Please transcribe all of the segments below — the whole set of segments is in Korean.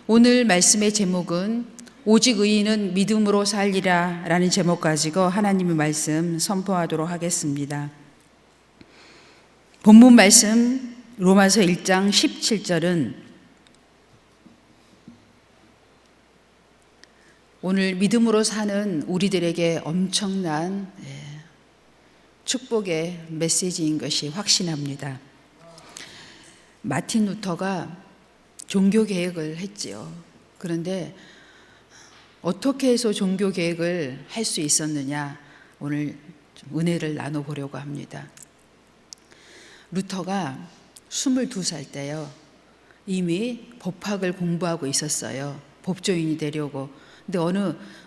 오늘 말씀의 제목은 오직 의인은 믿음으로 살리라 라는 제목 가지고 하나님의 말씀 선포하도록 하겠습니다. 본문 말씀 로마서 1장 17절은 오늘 믿음으로 사는 우리들에게 엄청난 축복의 메시지인 것이 확신합니다. 마틴 루터가 종교 개혁을 했지요. 그런데 어떻게 해서 종교 개혁을 할 수 있었느냐, 오늘 좀 은혜를 나눠보려고 합니다. 루터가 22살 때요, 이미 법학을 공부하고 있었어요. 법조인이 되려고. 근데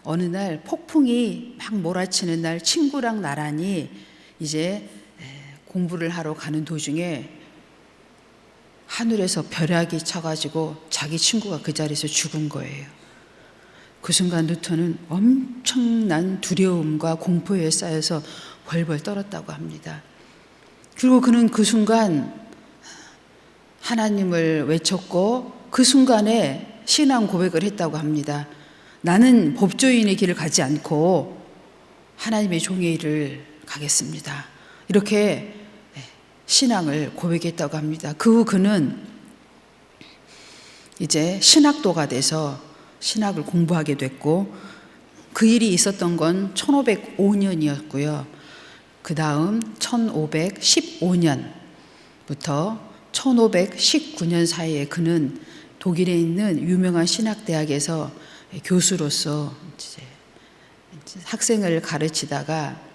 어느 날 폭풍이 막 몰아치는 날 친구랑 나란히 이제 공부를 하러 가는 도중에 하늘에서 벼락이 쳐가지고 자기 친구가 그 자리에서 죽은 거예요. 그 순간 루터는 엄청난 두려움과 공포에 쌓여서 벌벌 떨었다고 합니다. 그리고 그는 그 순간 하나님을 외쳤고 그 순간에 신앙 고백을 했다고 합니다. 나는 법조인의 길을 가지 않고 하나님의 종의 일을 가겠습니다. 이렇게 신앙을 고백했다고 합니다. 그 후 그는 이제 신학도가 돼서 신학을 공부하게 됐고, 그 일이 있었던 건 1505년이었고요. 그 다음 1515년부터 1519년 사이에 그는 독일에 있는 유명한 신학대학에서 교수로서 이제 학생을 가르치다가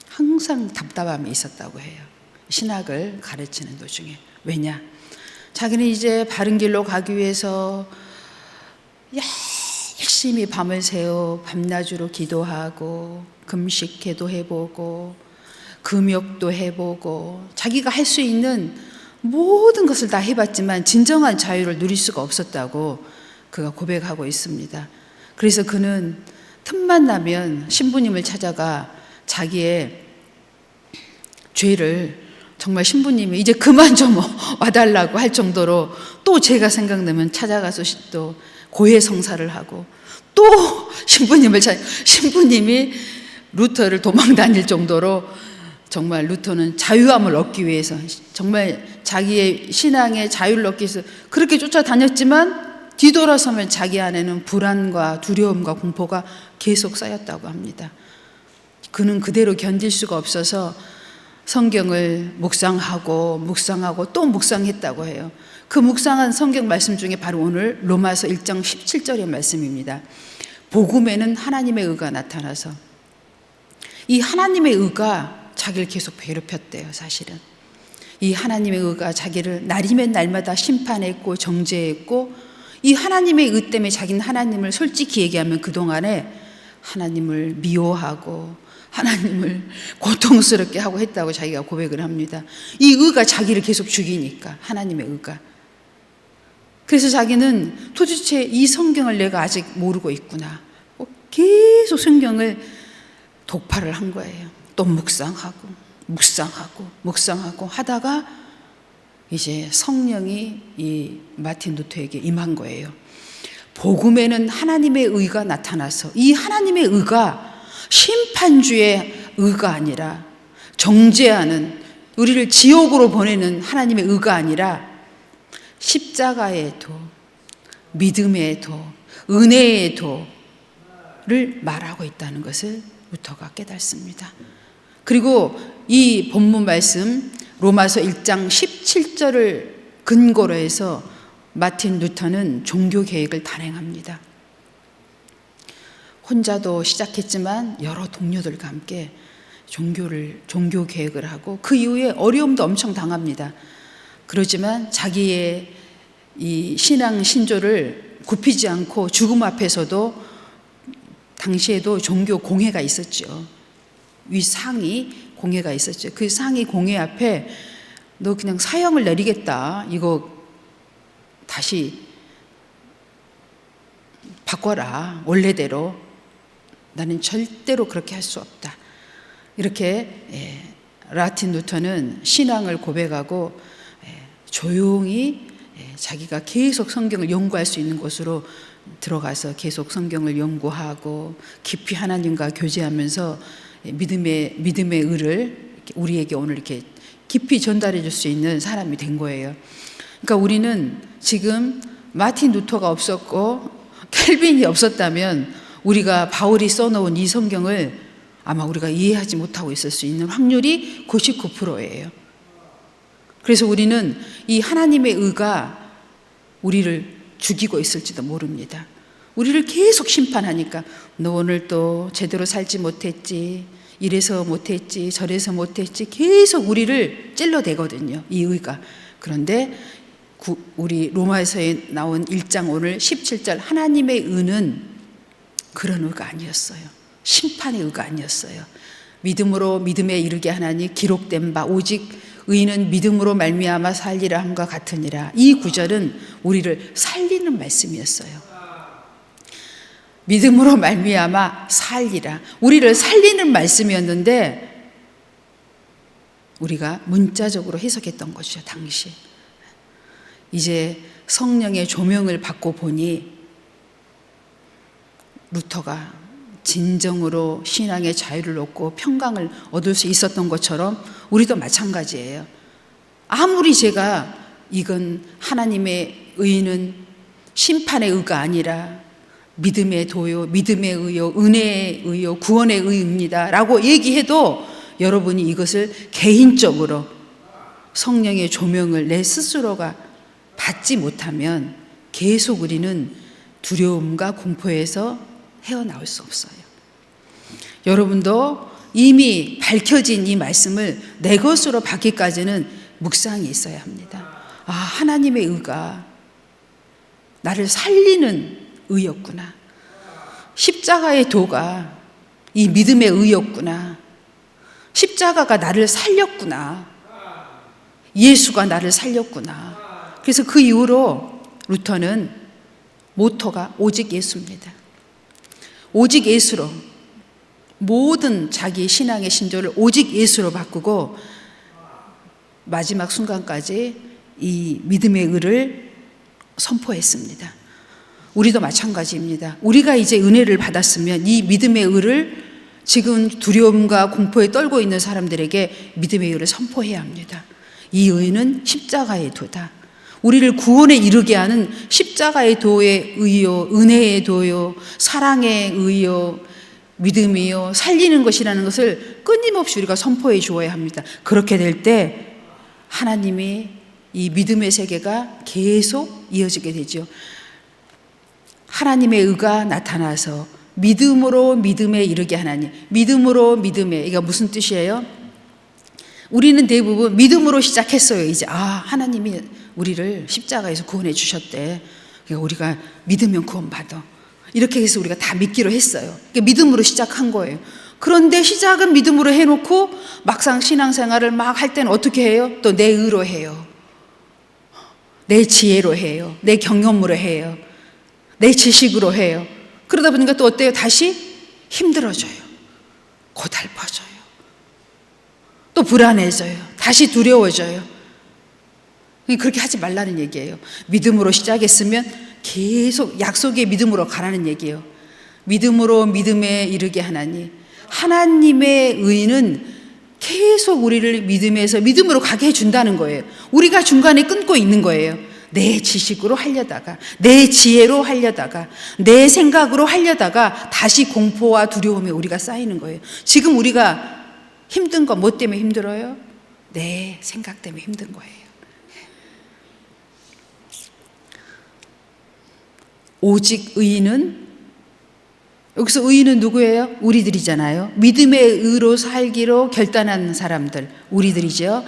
항상 답답함이 있었다고 해요. 신학을 가르치는 도중에. 왜냐? 자기는 이제 바른 길로 가기 위해서 열심히 밤을 새워 밤낮으로 기도하고 금식회도 해보고 금욕도 해보고 자기가 할 수 있는 모든 것을 다 해봤지만 진정한 자유를 누릴 수가 없었다고 그가 고백하고 있습니다. 그래서 그는 틈만 나면 신부님을 찾아가 자기의 죄를 정말 신부님이 이제 그만 좀 와달라고 할 정도로 또 죄가 생각나면 찾아가서 또 고해성사를 하고 또 신부님이 루터를 도망 다닐 정도로 정말 루터는 자유함을 얻기 위해서 정말 자기의 신앙의 자유를 얻기 위해서 그렇게 쫓아다녔지만 뒤돌아서면 자기 안에는 불안과 두려움과 공포가 계속 쌓였다고 합니다. 그는 그대로 견딜 수가 없어서 성경을 묵상하고 또 묵상했다고 해요. 그 묵상한 성경 말씀 중에 바로 오늘 로마서 1장 17절의 말씀입니다. 복음에는 하나님의 의가 나타나서, 이 하나님의 의가 자기를 계속 괴롭혔대요. 사실은 이 하나님의 의가 자기를 날이면 날마다 심판했고 정죄했고, 이 하나님의 의 때문에 자기는 하나님을 솔직히 얘기하면 그동안에 하나님을 미워하고 하나님을 고통스럽게 하고 했다고 자기가 고백을 합니다. 이 의가 자기를 계속 죽이니까, 하나님의 의가. 그래서 자기는 도대체 이 성경을 내가 아직 모르고 있구나, 계속 성경을 독파를 한 거예요. 또 묵상하고 하다가 이제 성령이 이 마틴 루터에게 임한 거예요. 복음에는 하나님의 의가 나타나서, 이 하나님의 의가 심판주의 의가 아니라, 정죄하는, 우리를 지옥으로 보내는 하나님의 의가 아니라 십자가의 도, 믿음의 도, 은혜의 도를 말하고 있다는 것을 루터가 깨닫습니다. 그리고 이 본문 말씀 로마서 1장 17절을 근거로 해서 마틴 루터는 종교 개혁을 단행합니다. 혼자도 시작했지만 여러 동료들과 함께 종교 개혁을 하고 그 이후에 어려움도 엄청 당합니다. 그러지만 자기의 이 신앙 신조를 굽히지 않고 죽음 앞에서도, 당시에도 종교 공회가 있었죠. 위상위 공회가 있었죠. 그 상위 공회 앞에 너 그냥 사형을 내리겠다, 이거 다시 바꿔라, 원래대로. 나는 절대로 그렇게 할 수 없다. 이렇게 마틴 루터는 신앙을 고백하고 조용히 자기가 계속 성경을 연구할 수 있는 곳으로 들어가서 계속 성경을 연구하고 깊이 하나님과 교제하면서 믿음의 의를 우리에게 오늘 이렇게 깊이 전달해 줄 수 있는 사람이 된 거예요. 그러니까 우리는 지금 마틴 루터가 없었고 켈빈이 없었다면 우리가 바울이 써놓은 이 성경을 아마 우리가 이해하지 못하고 있을 수 있는 확률이 99%예요. 그래서 우리는 이 하나님의 의가 우리를 죽이고 있을지도 모릅니다. 우리를 계속 심판하니까 너 오늘 또 제대로 살지 못했지, 이래서 못했지, 저래서 못했지, 계속 우리를 찔러대거든요, 이 의가. 그런데 우리 로마에서에 나온 1장 오늘 17절 하나님의 의는 그런 의가 아니었어요. 심판의 의가 아니었어요. 믿음으로 믿음에 이르게 하나니 기록된 바 오직 의인은 믿음으로 말미암아 살리라 함과 같으니라. 이 구절은 우리를 살리는 말씀이었어요. 믿음으로 말미암아 살리라. 우리를 살리는 말씀이었는데 우리가 문자적으로 해석했던 것이죠, 당시. 이제 성령의 조명을 받고 보니 루터가 진정으로 신앙의 자유를 얻고 평강을 얻을 수 있었던 것처럼 우리도 마찬가지예요. 아무리 제가 이건 하나님의 의는 심판의 의가 아니라 믿음의 도요, 믿음의 의요, 은혜의 의요, 구원의 의입니다 라고 얘기해도 여러분이 이것을 개인적으로 성령의 조명을 내 스스로가 받지 못하면 계속 우리는 두려움과 공포에서 헤어나올 수 없어요. 여러분도 이미 밝혀진 이 말씀을 내 것으로 받기까지는 묵상이 있어야 합니다. 아, 하나님의 의가 나를 살리는 의였구나. 십자가의 도가 이 믿음의 의였구나. 십자가가 나를 살렸구나. 예수가 나를 살렸구나. 그래서 그 이후로 루터는 모토가 오직 예수입니다. 오직 예수로 모든 자기 신앙의 신조를 오직 예수로 바꾸고 마지막 순간까지 이 믿음의 의를 선포했습니다. 우리도 마찬가지입니다. 우리가 이제 은혜를 받았으면 이 믿음의 의를 지금 두려움과 공포에 떨고 있는 사람들에게 믿음의 의를 선포해야 합니다. 이 의는 십자가의 도다. 우리를 구원에 이르게 하는 십자가의 도의 의요, 은혜의 도요, 사랑의 의요, 믿음이요, 살리는 것이라는 것을 끊임없이 우리가 선포해 주어야 합니다. 그렇게 될 때 하나님이 이 믿음의 세계가 계속 이어지게 되죠. 하나님의 의가 나타나서 믿음으로 믿음에 이르게 하나니, 믿음으로 믿음에, 이게 무슨 뜻이에요? 우리는 대부분 믿음으로 시작했어요. 이제 하나님이 우리를 십자가에서 구원해 주셨대. 그러니까 우리가 믿으면 구원받아. 이렇게 해서 우리가 다 믿기로 했어요. 그러니까 믿음으로 시작한 거예요. 그런데 시작은 믿음으로 해놓고 막상 신앙생활을 막 할 때는 어떻게 해요? 또 내 의로 해요. 내 지혜로 해요. 내 경험으로 해요. 내 지식으로 해요. 그러다 보니까 또 어때요? 다시 힘들어져요. 고달퍼져요. 또 불안해져요. 다시 두려워져요. 그렇게 하지 말라는 얘기예요. 믿음으로 시작했으면 계속 약속의 믿음으로 가라는 얘기예요. 믿음으로 믿음에 이르게 하나니, 하나님의 의는 계속 우리를 믿음에서 믿음으로 가게 해준다는 거예요. 우리가 중간에 끊고 있는 거예요. 내 지식으로 하려다가, 내 지혜로 하려다가, 내 생각으로 하려다가 다시 공포와 두려움에 우리가 쌓이는 거예요. 지금 우리가 힘든 거 뭐 때문에 힘들어요? 내 생각 때문에 힘든 거예요. 오직 의인은, 여기서 의인은 누구예요? 우리들이잖아요. 믿음의 의로 살기로 결단한 사람들, 우리들이죠.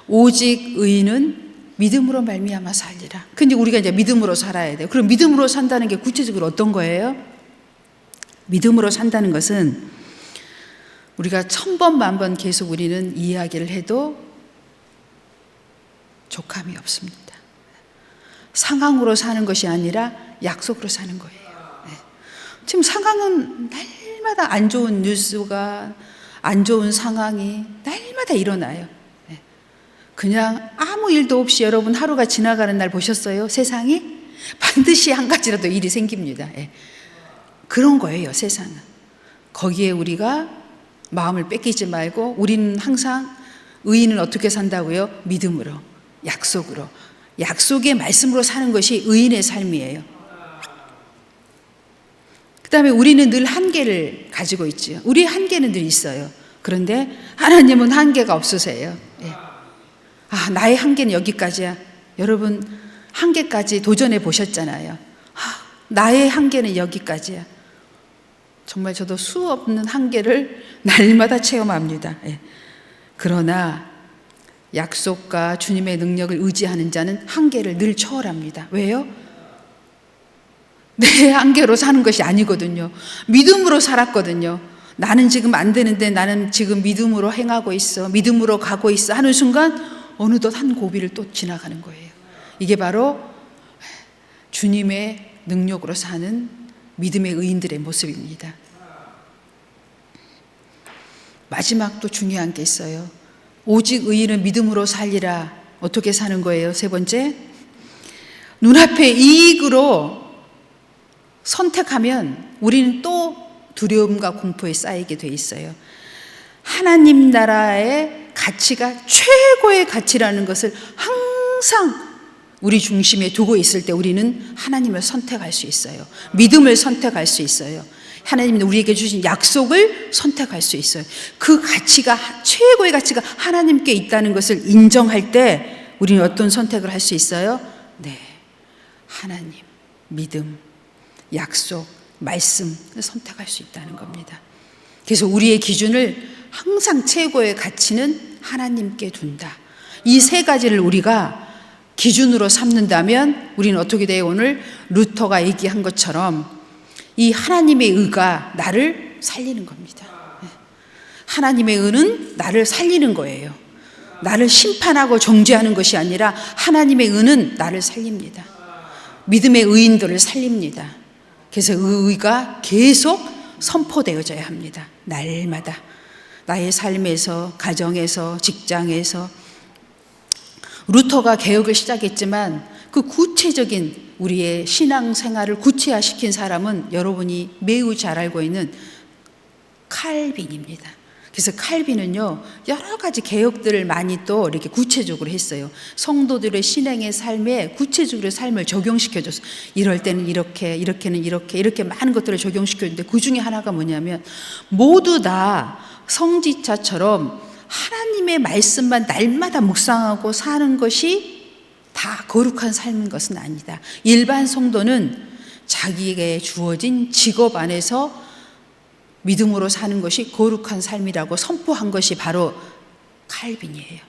오직 의인은 믿음으로 말미암아 살리라. 근데 우리가 이제 믿음으로 살아야 돼요. 그럼 믿음으로 산다는 게 구체적으로 어떤 거예요? 믿음으로 산다는 것은 우리가 1000번 만번 계속 우리는 이야기를 해도 족함이 없습니다. 상황으로 사는 것이 아니라 약속으로 사는 거예요. 네. 지금 상황은 날마다 안 좋은 뉴스가, 안 좋은 상황이 날마다 일어나요. 네. 그냥 아무 일도 없이 여러분 하루가 지나가는 날 보셨어요? 세상이 반드시 한 가지라도 일이 생깁니다. 예. 그런 거예요, 세상은. 거기에 우리가 마음을 뺏기지 말고 우리는 항상 의인은 어떻게 산다고요? 믿음으로, 약속으로. 약속의 말씀으로 사는 것이 의인의 삶이에요. 그 다음에 우리는 늘 한계를 가지고 있죠. 우리의 한계는 늘 있어요. 그런데 하나님은 한계가 없으세요. 예. 나의 한계는 여기까지야. 여러분 한계까지 도전해 보셨잖아요. 나의 한계는 여기까지야. 정말 저도 수 없는 한계를 날마다 체험합니다. 예. 그러나 약속과 주님의 능력을 의지하는 자는 한계를 늘 초월합니다. 왜요? 내 한계로 사는 것이 아니거든요. 믿음으로 살았거든요. 나는 지금 안 되는데 나는 지금 믿음으로 행하고 있어. 믿음으로 가고 있어 하는 순간 어느덧 한 고비를 또 지나가는 거예요. 이게 바로 주님의 능력으로 사는 믿음의 의인들의 모습입니다. 마지막 또 중요한 게 있어요. 오직 의인은 믿음으로 살리라. 어떻게 사는 거예요? 세 번째, 눈앞에 이익으로 선택하면 우리는 또 두려움과 공포에 쌓이게 돼 있어요. 하나님 나라의 가치가 최고의 가치라는 것을 항상 우리 중심에 두고 있을 때 우리는 하나님을 선택할 수 있어요. 믿음을 선택할 수 있어요. 하나님이 우리에게 주신 약속을 선택할 수 있어요. 그 가치가, 최고의 가치가 하나님께 있다는 것을 인정할 때 우리는 어떤 선택을 할 수 있어요? 네, 하나님, 믿음, 약속, 말씀을 선택할 수 있다는 겁니다. 그래서 우리의 기준을 항상 최고의 가치는 하나님께 둔다. 이 세 가지를 우리가 기준으로 삼는다면 우리는 어떻게 돼요? 오늘 루터가 얘기한 것처럼 이 하나님의 의가 나를 살리는 겁니다. 하나님의 의는 나를 살리는 거예요. 나를 심판하고 정죄하는 것이 아니라 하나님의 의는 나를 살립니다. 믿음의 의인들을 살립니다. 그래서 의가 계속 선포되어져야 합니다. 날마다. 나의 삶에서, 가정에서, 직장에서. 루터가 개혁을 시작했지만 그 구체적인 우리의 신앙생활을 구체화시킨 사람은 여러분이 매우 잘 알고 있는 칼빈입니다. 그래서 칼빈은요, 여러 가지 개혁들을 많이 또 이렇게 구체적으로 했어요. 성도들의 신앙의 삶에 구체적으로 삶을 적용시켜줬어요. 이럴 때는 이렇게, 이렇게는 이렇게 많은 것들을 적용시켜줬는데 그 중에 하나가 뭐냐면 모두 다 성지차처럼 하나님의 말씀만 날마다 묵상하고 사는 것이 다 거룩한 삶인 것은 아니다. 일반 성도는 자기에게 주어진 직업 안에서 믿음으로 사는 것이 거룩한 삶이라고 선포한 것이 바로 칼빈이에요.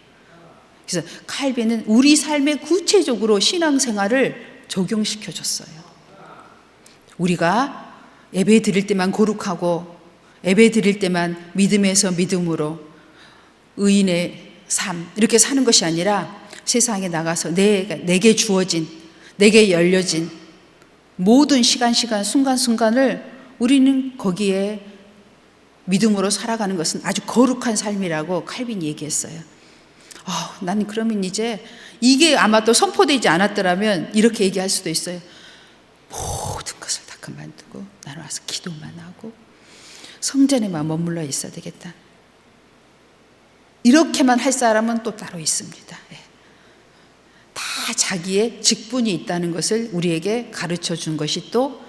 그래서 칼빈은 우리 삶에 구체적으로 신앙생활을 적용시켜줬어요. 우리가 예배 드릴 때만 거룩하고 예배 드릴 때만 믿음에서 믿음으로 의인의 삶 이렇게 사는 것이 아니라 세상에 나가서 내게 주어진, 내게 열려진 모든 시간 순간순간을 우리는 거기에 믿음으로 살아가는 것은 아주 거룩한 삶이라고 칼빈이 얘기했어요. 나는 그러면 이제 이게 아마 또 선포되지 않았더라면 이렇게 얘기할 수도 있어요. 모든 것을 다 그만두고 나는 와서 기도만 하고 성전에만 머물러 있어야 되겠다. 이렇게만 할 사람은 또 따로 있습니다. 다 자기의 직분이 있다는 것을 우리에게 가르쳐 준 것이 또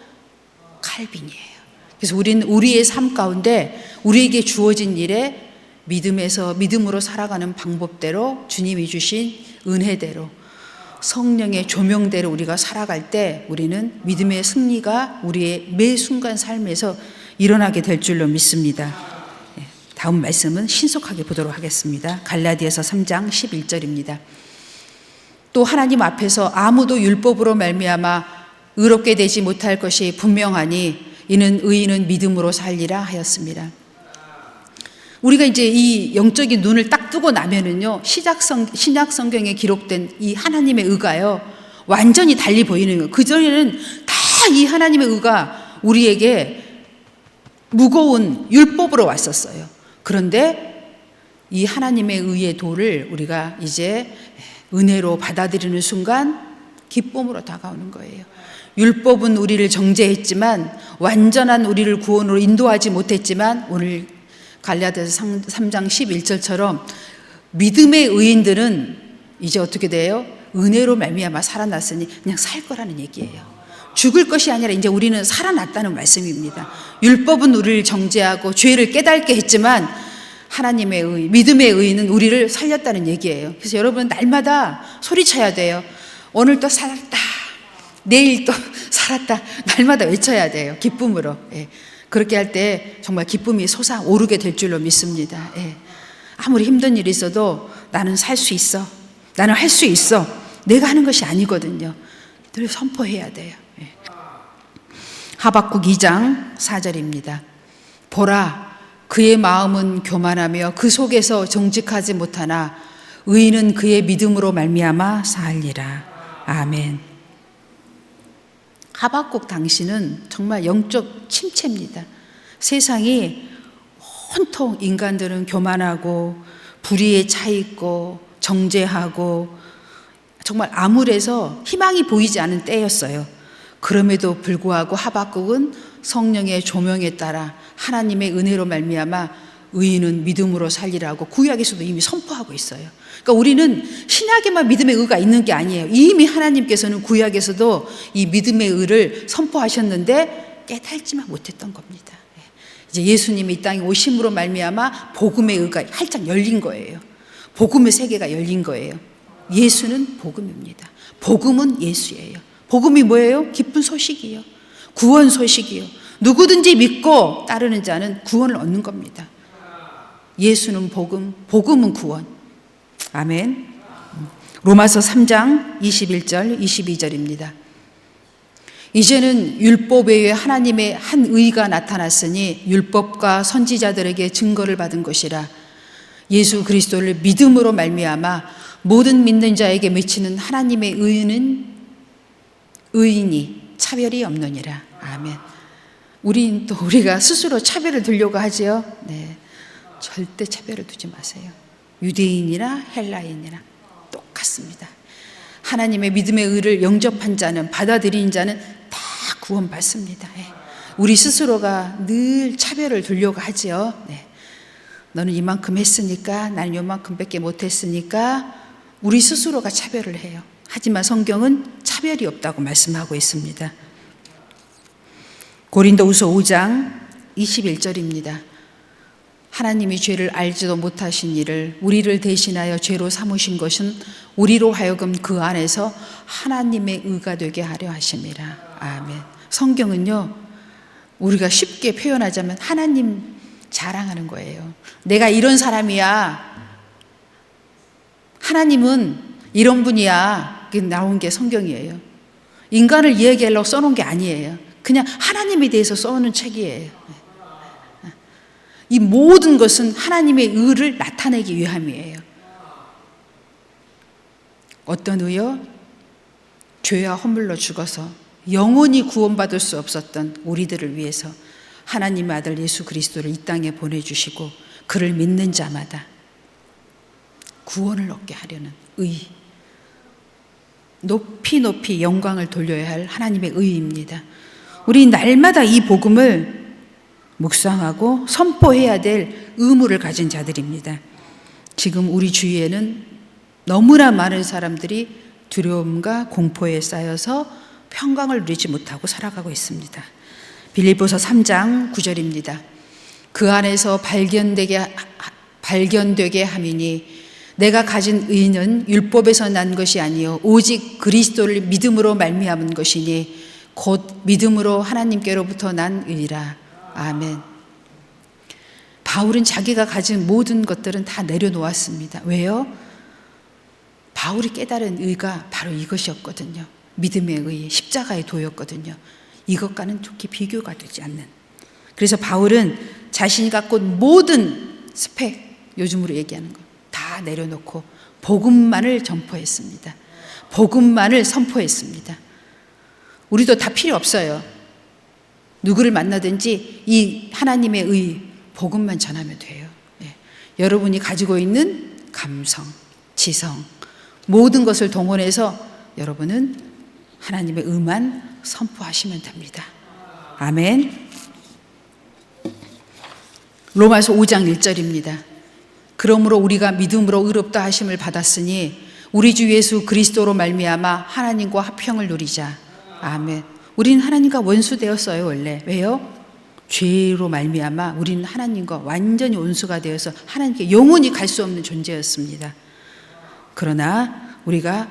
칼빈이에요. 그래서 우리는 우리의 삶 가운데 우리에게 주어진 일에 믿음에서 믿음으로 살아가는 방법대로 주님이 주신 은혜대로 성령의 조명대로 우리가 살아갈 때 우리는 믿음의 승리가 우리의 매 순간 삶에서 일어나게 될 줄로 믿습니다. 다음 말씀은 신속하게 보도록 하겠습니다. 갈라디아서 3장 11절입니다. 또 하나님 앞에서 아무도 율법으로 말미암아 의롭게 되지 못할 것이 분명하니 이는 의인은 믿음으로 살리라 하였습니다. 우리가 이제 이 영적인 눈을 딱 뜨고 나면은요, 신약 성경에 기록된 이 하나님의 의가요, 완전히 달리 보이는 거예요. 그전에는 다 이 하나님의 의가 우리에게 무거운 율법으로 왔었어요. 그런데 이 하나님의 의의 도를 우리가 이제 은혜로 받아들이는 순간 기쁨으로 다가오는 거예요. 율법은 우리를 정죄했지만, 완전한 우리를 구원으로 인도하지 못했지만, 오늘 갈라디아서 3장 11절처럼 믿음의 의인들은 이제 어떻게 돼요? 은혜로 말미암아 살아났으니 그냥 살 거라는 얘기예요. 죽을 것이 아니라 이제 우리는 살아났다는 말씀입니다. 율법은 우리를 정죄하고 죄를 깨닫게 했지만, 하나님의 의, 믿음의 의는 우리를 살렸다는 얘기예요. 그래서 여러분 날마다 소리쳐야 돼요. 오늘 또 살았다, 내일 또 살았다, 날마다 외쳐야 돼요. 기쁨으로. 예. 그렇게 할 때 정말 기쁨이 솟아오르게 될 줄로 믿습니다. 예. 아무리 힘든 일이 있어도 나는 살 수 있어, 나는 할 수 있어, 내가 하는 것이 아니거든요. 늘 선포해야 돼요. 예. 하박국 2장 4절입니다. 보라, 그의 마음은 교만하며 그 속에서 정직하지 못하나 의인은 그의 믿음으로 말미암아 살리라. 아멘. 하박국 당시는 정말 영적 침체입니다. 세상이 온통 인간들은 교만하고 불의에 차 있고 정죄하고 정말 암울해서 희망이 보이지 않은 때였어요. 그럼에도 불구하고 하박국은 성령의 조명에 따라 하나님의 은혜로 말미암아 의인은 믿음으로 살리라고 구약에서도 이미 선포하고 있어요. 그러니까 우리는 신약에만 믿음의 의가 있는 게 아니에요. 이미 하나님께서는 구약에서도 이 믿음의 의를 선포하셨는데 깨닫지만 못했던 겁니다. 이제 예수님이 이 땅에 오심으로 말미암아 복음의 의가 활짝 열린 거예요. 복음의 세계가 열린 거예요. 예수는 복음입니다. 복음은 예수예요. 복음이 뭐예요? 기쁜 소식이요. 구원 소식이요. 누구든지 믿고 따르는 자는 구원을 얻는 겁니다. 예수는 복음, 복음은 구원. 아멘. 로마서 3장 21절 22절입니다. 이제는 율법 외에 하나님의 한 의가 나타났으니 율법과 선지자들에게 증거를 받은 것이라. 예수 그리스도를 믿음으로 말미암아 모든 믿는 자에게 맺히는 하나님의 의인이 차별이 없느니라. 아멘. 우리가 스스로 차별을 두려고 하지요. 네, 절대 차별을 두지 마세요. 유대인이나 헬라인이나 똑같습니다. 하나님의 믿음의 의를 영접한 자는, 받아들인 자는 다 구원받습니다. 우리 스스로가 늘 차별을 두려고 하지요. 네. 너는 이만큼 했으니까, 난 요만큼밖에 못했으니까, 우리 스스로가 차별을 해요. 하지만 성경은 차별이 없다고 말씀하고 있습니다. 고린도후서 5장 21절입니다. 하나님이 죄를 알지도 못하신 이를 우리를 대신하여 죄로 삼으신 것은 우리로 하여금 그 안에서 하나님의 의가 되게 하려 하심이라. 아멘. 성경은요, 우리가 쉽게 표현하자면 하나님 자랑하는 거예요. 내가 이런 사람이야, 하나님은 이런 분이야, 나온 게 성경이에요. 인간을 이야기하려고 써놓은 게 아니에요. 그냥 하나님에 대해서 써놓은 책이에요. 이 모든 것은 하나님의 의를 나타내기 위함이에요. 어떤 의요? 죄와 허물로 죽어서 영원히 구원받을 수 없었던 우리들을 위해서 하나님의 아들 예수 그리스도를 이 땅에 보내주시고 그를 믿는 자마다 구원을 얻게 하려는 의, 높이 높이 영광을 돌려야 할 하나님의 의입니다. 우리 날마다 이 복음을 묵상하고 선포해야 될 의무를 가진 자들입니다. 지금 우리 주위에는 너무나 많은 사람들이 두려움과 공포에 쌓여서 평강을 누리지 못하고 살아가고 있습니다. 빌립보서 3장 9절입니다. 그 안에서 발견되게 함이니 내가 가진 의는 율법에서 난 것이 아니요 오직 그리스도를 믿음으로 말미암은 것이니 곧 믿음으로 하나님께로부터 난 의라. 아멘. 바울은 자기가 가진 모든 것들은 다 내려놓았습니다. 왜요? 바울이 깨달은 의가 바로 이것이었거든요. 믿음의 의, 십자가의 도였거든요. 이것과는 좋게 비교가 되지 않는. 그래서 바울은 자신이 갖고 온 모든 스펙, 요즘으로 얘기하는 거 다 내려놓고 복음만을 전포했습니다. 복음만을 선포했습니다. 우리도 다 필요 없어요. 누구를 만나든지 이 하나님의 의, 복음만 전하면 돼요. 여러분이 가지고 있는 감성, 지성, 모든 것을 동원해서 여러분은 하나님의 의만 선포하시면 됩니다. 아멘. 로마서 5장 1절입니다. 그러므로 우리가 믿음으로 의롭다 하심을 받았으니 우리 주 예수 그리스도로 말미암아 하나님과 화평을 누리자. 아멘. 우리는 하나님과 원수 되었어요, 원래. 왜요? 죄로 말미암아 우리는 하나님과 완전히 원수가 되어서 하나님께 영원히 갈 수 없는 존재였습니다. 그러나 우리가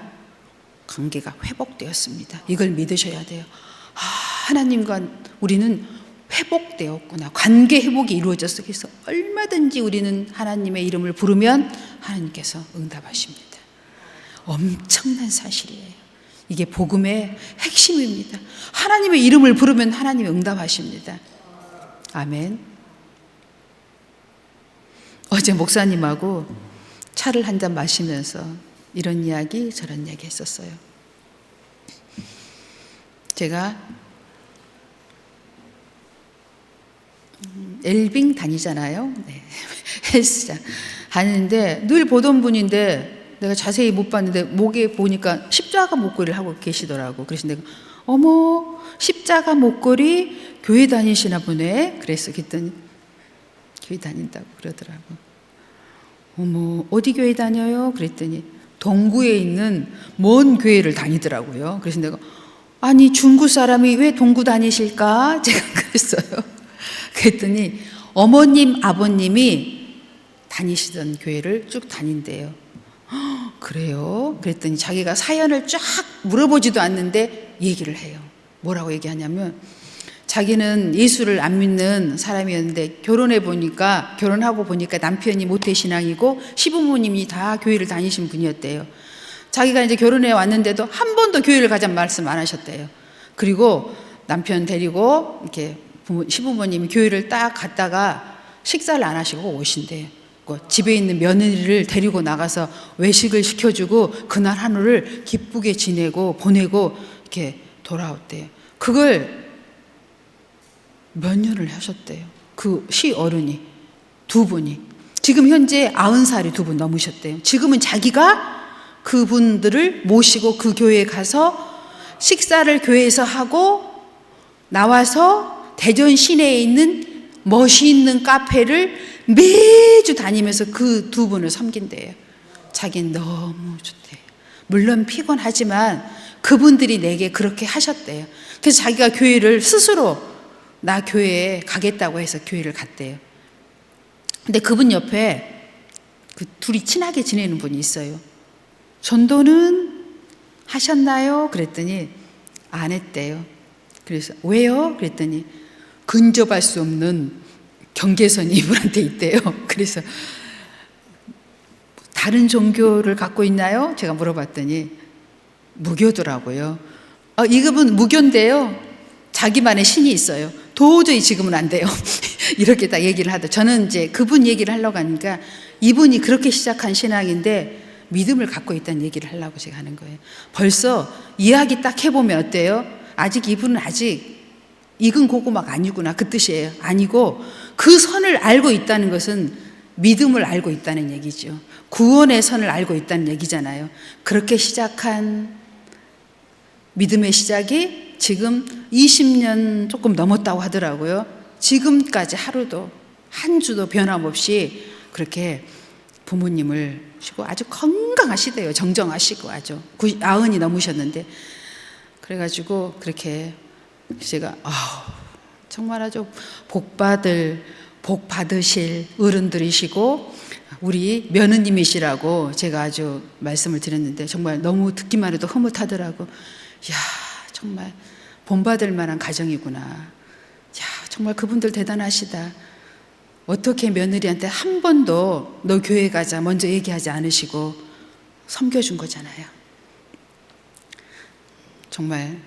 관계가 회복되었습니다. 이걸 믿으셔야 돼요. 하나님과 우리는 회복되었구나. 관계 회복이 이루어졌어. 그래서 얼마든지 우리는 하나님의 이름을 부르면 하나님께서 응답하십니다. 엄청난 사실이에요. 이게 복음의 핵심입니다. 하나님의 이름을 부르면 하나님이 응답하십니다. 아멘. 어제 목사님하고 차를 한잔 마시면서 이런 이야기 저런 이야기 했었어요. 제가 엘빙 다니잖아요. 네. 헬스장 다니는데 늘 보던 분인데 내가 자세히 못 봤는데 목에 보니까 십자가 목걸이를 하고 계시더라고. 그래서 내가 어머, 십자가 목걸이 교회 다니시나 보네. 그래서 그랬더니 교회 다닌다고 그러더라고. 어머, 어디 교회 다녀요? 그랬더니 동구에 있는 먼 교회를 다니더라고요. 그래서 내가 아니 중구 사람이 왜 동구 다니실까? 제가 그랬어요. 그랬더니 어머님, 아버님이 다니시던 교회를 쭉 다닌대요. 그래요? 그랬더니 자기가 사연을 쫙 물어보지도 않는데 얘기를 해요. 뭐라고 얘기하냐면 자기는 예수를 안 믿는 사람이었는데 결혼하고 보니까 남편이 모태신앙이고 시부모님이 다 교회를 다니신 분이었대요. 자기가 이제 결혼해 왔는데도 한 번도 교회를 가자는 말씀 안 하셨대요. 그리고 남편 데리고 이렇게 시부모님이 교회를 딱 갔다가 식사를 안 하시고 오신대요. 집에 있는 며느리를 데리고 나가서 외식을 시켜주고 그날 하루를 기쁘게 지내고 보내고 이렇게 돌아왔대요. 그걸 몇 년을 하셨대요. 그 시어른이 두 분이. 지금 현재 90살이 두 분 넘으셨대요. 지금은 자기가 그분들을 모시고 그 교회에 가서 식사를 교회에서 하고 나와서 대전 시내에 있는 멋있는 카페를 매주 다니면서 그 두 분을 섬긴대요. 자기는 너무 좋대요. 물론 피곤하지만 그분들이 내게 그렇게 하셨대요. 그래서 자기가 교회를 스스로 나 교회에 가겠다고 해서 교회를 갔대요. 근데 그분 옆에 그 둘이 친하게 지내는 분이 있어요. 전도는 하셨나요? 그랬더니 안 했대요. 그래서 왜요? 그랬더니 근접할 수 없는 경계선이 이분한테 있대요. 그래서 다른 종교를 갖고 있나요? 제가 물어봤더니 무교더라고요. 이분은 무교인데요. 자기만의 신이 있어요. 도저히 지금은 안 돼요. 이렇게 다 얘기를 하더. 저는 이제 그분 얘기를 하려고 하니까 이분이 그렇게 시작한 신앙인데 믿음을 갖고 있다는 얘기를 하려고 제가 하는 거예요. 벌써 이야기 딱 해보면 어때요? 아직 이분은 아직 익은 고구마가 아니구나 그 뜻이에요. 아니고 그 선을 알고 있다는 것은 믿음을 알고 있다는 얘기죠. 구원의 선을 알고 있다는 얘기잖아요. 그렇게 시작한 믿음의 시작이 지금 20년 조금 넘었다고 하더라고요. 지금까지 하루도 한 주도 변함없이 그렇게 부모님을 쉬고 아주 건강하시대요. 정정하시고 아주 90이 넘으셨는데 그래가지고 그렇게 제가 정말 아주 복 받으실 어른들이시고 우리 며느님이시라고 제가 아주 말씀을 드렸는데 정말 너무 듣기만 해도 흐뭇하더라고. 야, 정말 본받을 만한 가정이구나. 야, 정말 그분들 대단하시다. 어떻게 며느리한테 한 번도 너 교회 가자 먼저 얘기하지 않으시고 섬겨준 거잖아요. 정말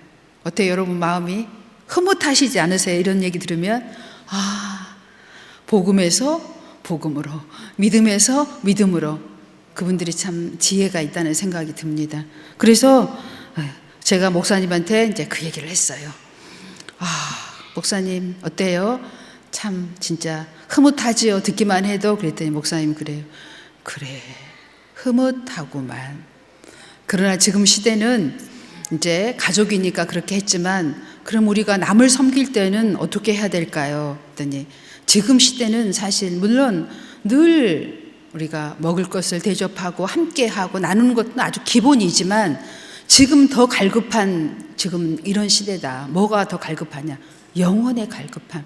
어때요? 여러분 마음이 흐뭇하시지 않으세요? 이런 얘기 들으면 복음에서 복음으로, 믿음에서 믿음으로 그분들이 참 지혜가 있다는 생각이 듭니다. 그래서 제가 목사님한테 이제 그 얘기를 했어요. 목사님 어때요? 참 진짜 흐뭇하지요. 듣기만 해도. 그랬더니 목사님 그래요. 그래, 흐뭇하구만. 그러나 지금 시대는 이제 가족이니까 그렇게 했지만 그럼 우리가 남을 섬길 때는 어떻게 해야 될까요? 그랬더니 지금 시대는 사실 물론 늘 우리가 먹을 것을 대접하고 함께하고 나누는 것도 아주 기본이지만 지금 더 갈급한 지금 이런 시대다. 뭐가 더 갈급하냐? 영혼의 갈급함.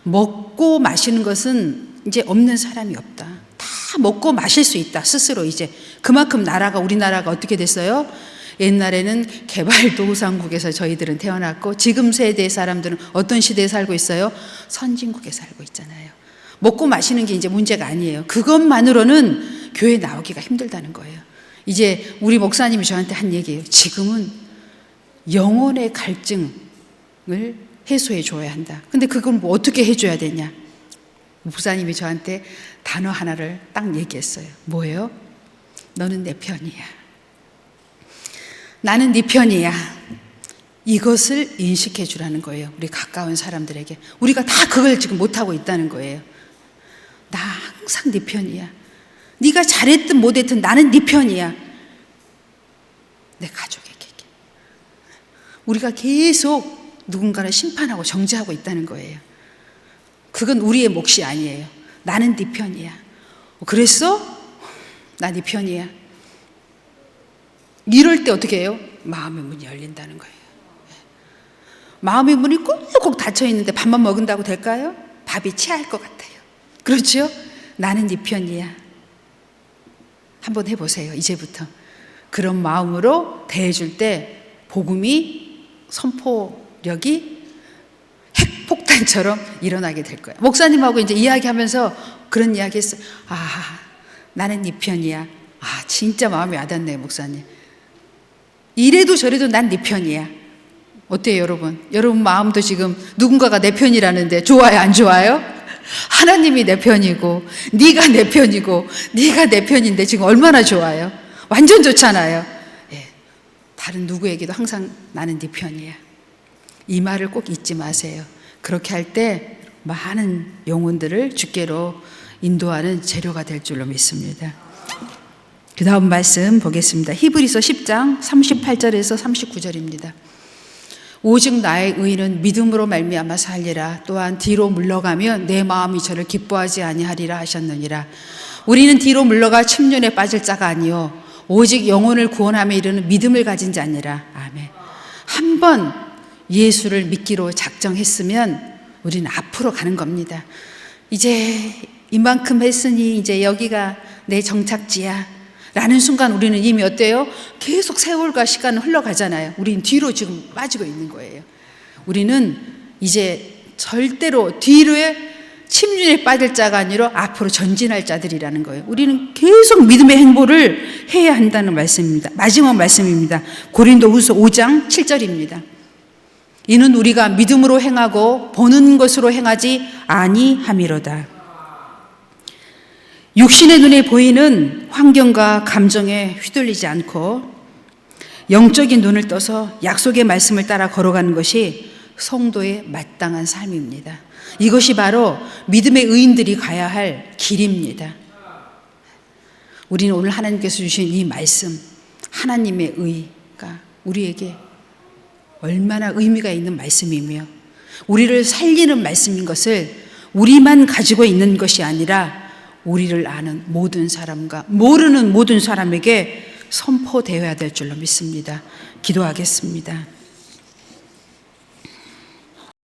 먹고 마시는 것은 이제 없는 사람이 없다. 다 먹고 마실 수 있다. 스스로 이제 그만큼 우리나라가 어떻게 됐어요? 옛날에는 개발도상국에서 저희들은 태어났고 지금 세대 사람들은 어떤 시대에 살고 있어요? 선진국에 살고 있잖아요. 먹고 마시는 게 이제 문제가 아니에요. 그것만으로는 교회 나오기가 힘들다는 거예요. 이제 우리 목사님이 저한테 한 얘기예요. 지금은 영혼의 갈증을 해소해 줘야 한다. 근데 그건 뭐 어떻게 해줘야 되냐? 목사님이 저한테 단어 하나를 딱 얘기했어요. 뭐예요? 너는 내 편이야. 나는 네 편이야. 이것을 인식해 주라는 거예요. 우리 가까운 사람들에게. 우리가 다 그걸 지금 못하고 있다는 거예요. 나 항상 네 편이야. 네가 잘했든 못했든 나는 네 편이야. 내 가족에게. 우리가 계속 누군가를 심판하고 정죄하고 있다는 거예요. 그건 우리의 몫이 아니에요. 나는 네 편이야. 그랬어? 나 네 편이야. 이럴 때 어떻게 해요? 마음의 문이 열린다는 거예요. 마음의 문이 꾹꾹 닫혀 있는데 밥만 먹은다고 될까요? 밥이 취할 것 같아요. 그렇죠? 나는 네 편이야. 한번 해보세요. 이제부터. 그런 마음으로 대해줄 때 복음이 선포력이 핵폭탄처럼 일어나게 될 거예요. 목사님하고 이제 이야기하면서 그런 이야기 했어요. 나는 네 편이야. 진짜 마음이 와닿네요, 목사님. 이래도 저래도 난 네 편이야. 어때요, 여러분? 여러분 마음도 지금 누군가가 내 편이라는데 좋아요, 안 좋아요? 하나님이 내 편이고 네가 내 편이고 네가 내 편인데 지금 얼마나 좋아요? 완전 좋잖아요. 다른 누구에게도 항상 나는 네 편이야. 이 말을 꼭 잊지 마세요. 그렇게 할 때 많은 영혼들을 주께로 인도하는 재료가 될 줄로 믿습니다. 그 다음 말씀 보겠습니다. 히브리서 10장 38절에서 39절입니다. 오직 나의 의인은 믿음으로 말미암아 살리라. 또한 뒤로 물러가면 내 마음이 저를 기뻐하지 아니하리라 하셨느니라. 우리는 뒤로 물러가 침륜에 빠질 자가 아니요 오직 영혼을 구원함에 이르는 믿음을 가진 자니라. 아멘. 한번 예수를 믿기로 작정했으면 우리는 앞으로 가는 겁니다. 이제 이만큼 했으니 이제 여기가 내 정착지야 라는 순간 우리는 이미 어때요? 계속 세월과 시간은 흘러가잖아요. 우리는 뒤로 지금 빠지고 있는 거예요. 우리는 이제 절대로 뒤로에 침륜에 빠질 자가 아니라 앞으로 전진할 자들이라는 거예요. 우리는 계속 믿음의 행보를 해야 한다는 말씀입니다. 마지막 말씀입니다. 고린도후서 5장 7절입니다. 이는 우리가 믿음으로 행하고 보는 것으로 행하지 아니함이로다. 육신의 눈에 보이는 환경과 감정에 휘둘리지 않고 영적인 눈을 떠서 약속의 말씀을 따라 걸어가는 것이 성도의 마땅한 삶입니다. 이것이 바로 믿음의 의인들이 가야 할 길입니다. 우리는 오늘 하나님께서 주신 이 말씀, 하나님의 의가 우리에게 얼마나 의미가 있는 말씀이며 우리를 살리는 말씀인 것을 우리만 가지고 있는 것이 아니라 우리를 아는 모든 사람과 모르는 모든 사람에게 선포되어야 될 줄로 믿습니다. 기도하겠습니다.